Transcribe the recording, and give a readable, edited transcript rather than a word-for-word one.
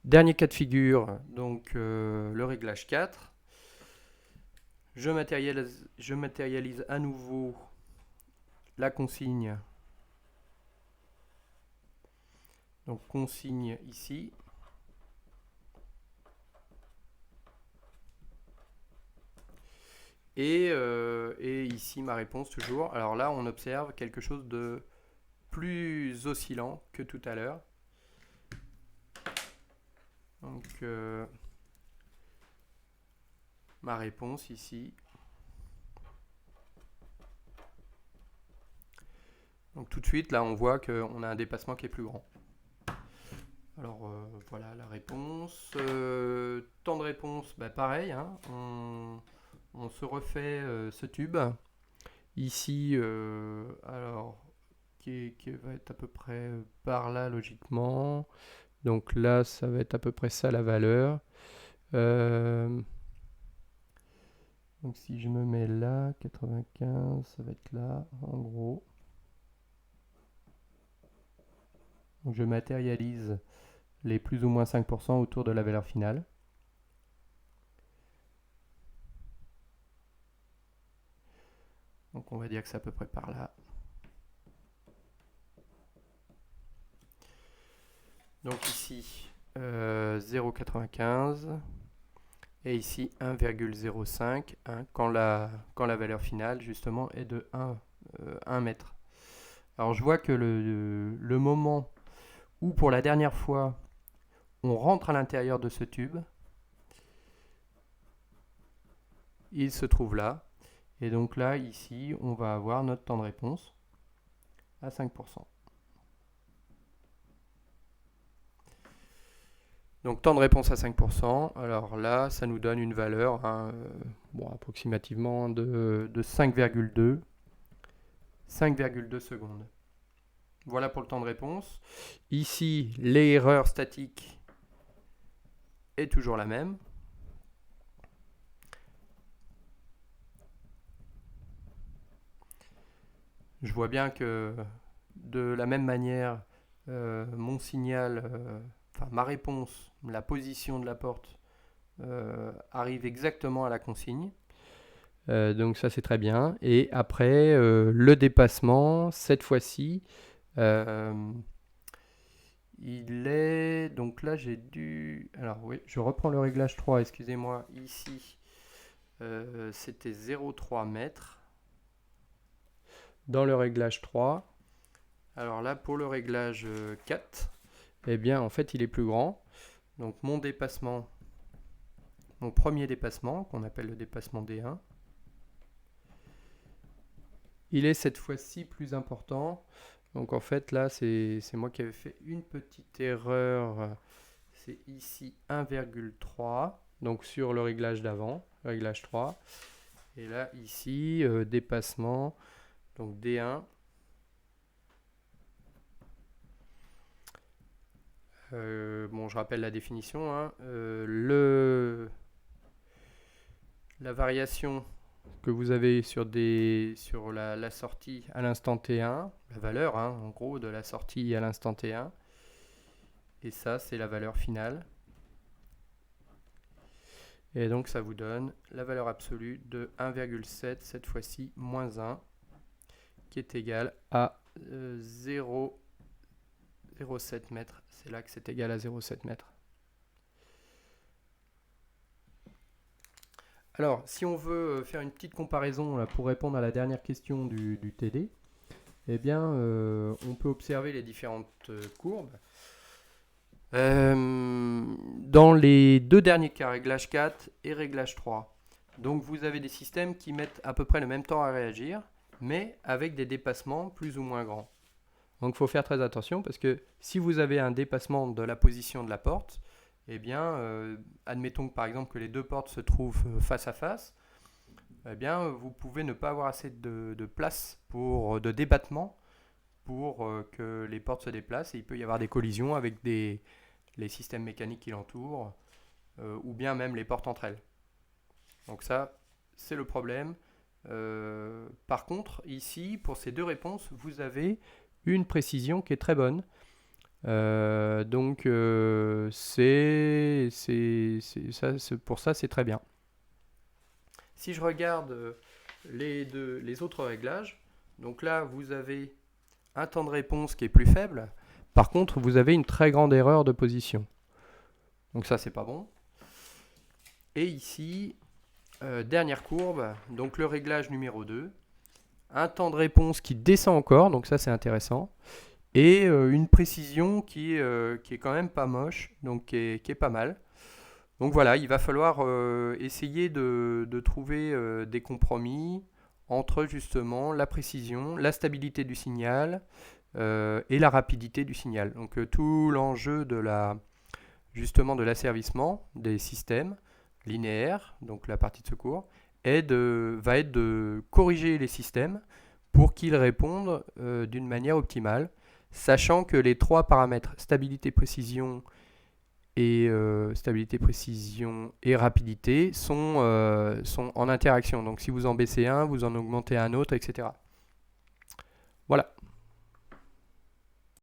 Dernier cas de figure, donc le réglage 4. Je matérialise à nouveau la consigne. Donc consigne ici. Et ici ma réponse toujours. Alors là on observe quelque chose de plus oscillant que tout à l'heure. Donc ma réponse ici. Donc tout de suite là on voit qu'on a un dépassement qui est plus grand. Alors voilà la réponse. Temps de réponse, bah, pareil, hein, on se refait ce tube. Ici, alors, qui va être à peu près par là logiquement. Donc là, ça va être à peu près ça la valeur. Donc si je me mets là, 95, ça va être là, en gros. Donc je matérialise les plus ou moins 5% autour de la valeur finale. Donc on va dire que c'est à peu près par là. Donc ici 0,95 et ici 1,05 hein, quand la valeur finale justement est de 1 mètre. Alors je vois que le moment où pour la dernière fois on rentre à l'intérieur de ce tube, il se trouve là. Et donc là, ici, on va avoir notre temps de réponse à 5%. Donc temps de réponse à 5%, alors là, ça nous donne une valeur hein, approximativement de 5,2 secondes. Voilà pour le temps de réponse. Ici, l'erreur statique est toujours la même. Je vois bien que de la même manière, mon signal, ma réponse, la position de la porte arrive exactement à la consigne. Donc ça c'est très bien. Et après, le dépassement, cette fois-ci, il est... Donc là j'ai dû... Alors oui, je reprends le réglage 3, excusez-moi. Ici, c'était 0,3 mètres. Dans le réglage 3. Alors là, pour le réglage 4, eh bien en fait il est plus grand. Donc mon dépassement, mon premier dépassement, qu'on appelle le dépassement D1, il est cette fois-ci plus important. Donc en fait là c'est moi qui avais fait une petite erreur. C'est ici 1,3. Donc sur le réglage d'avant, réglage 3. Et là ici dépassement, donc D1. Bon, je rappelle la définition. Hein. La variation que vous avez sur la sortie à l'instant T1, la valeur hein, en gros de la sortie à l'instant T1, et ça c'est la valeur finale. Et donc ça vous donne la valeur absolue de 1,7, cette fois-ci moins 1, qui est égal à 0,07 mètres. C'est là que c'est égal à 0,7 mètres. Alors, si on veut faire une petite comparaison là, pour répondre à la dernière question du TD, eh bien, on peut observer les différentes courbes. Dans les deux derniers cas, réglage 4 et réglage 3. Donc vous avez des systèmes qui mettent à peu près le même temps à réagir, mais avec des dépassements plus ou moins grands. Donc il faut faire très attention parce que si vous avez un dépassement de la position de la porte, eh bien, admettons que par exemple que les deux portes se trouvent face à face, eh bien, vous pouvez ne pas avoir assez de place de débattement pour que les portes se déplacent et il peut y avoir des collisions avec les systèmes mécaniques qui l'entourent ou bien même les portes entre elles. Donc ça, c'est le problème. Par contre, ici, pour ces deux réponses, vous avez une précision qui est très bonne. Pour ça, c'est très bien. Si je regarde les autres réglages, donc là, vous avez un temps de réponse qui est plus faible. Par contre, vous avez une très grande erreur de position. Donc ça, c'est pas bon. Et ici, dernière courbe, donc le réglage numéro 2. Un temps de réponse qui descend encore, donc ça, c'est intéressant. Et une précision qui est quand même pas moche, donc qui est pas mal. Donc voilà, il va falloir essayer de trouver des compromis entre justement la précision, la stabilité du signal et la rapidité du signal. Donc tout l'enjeu justement de l'asservissement des systèmes linéaires, donc la partie de secours, va être de corriger les systèmes pour qu'ils répondent d'une manière optimale, sachant que les trois paramètres stabilité, précision et rapidité sont en interaction. Donc si vous en baissez un, vous en augmentez un autre, etc. Voilà.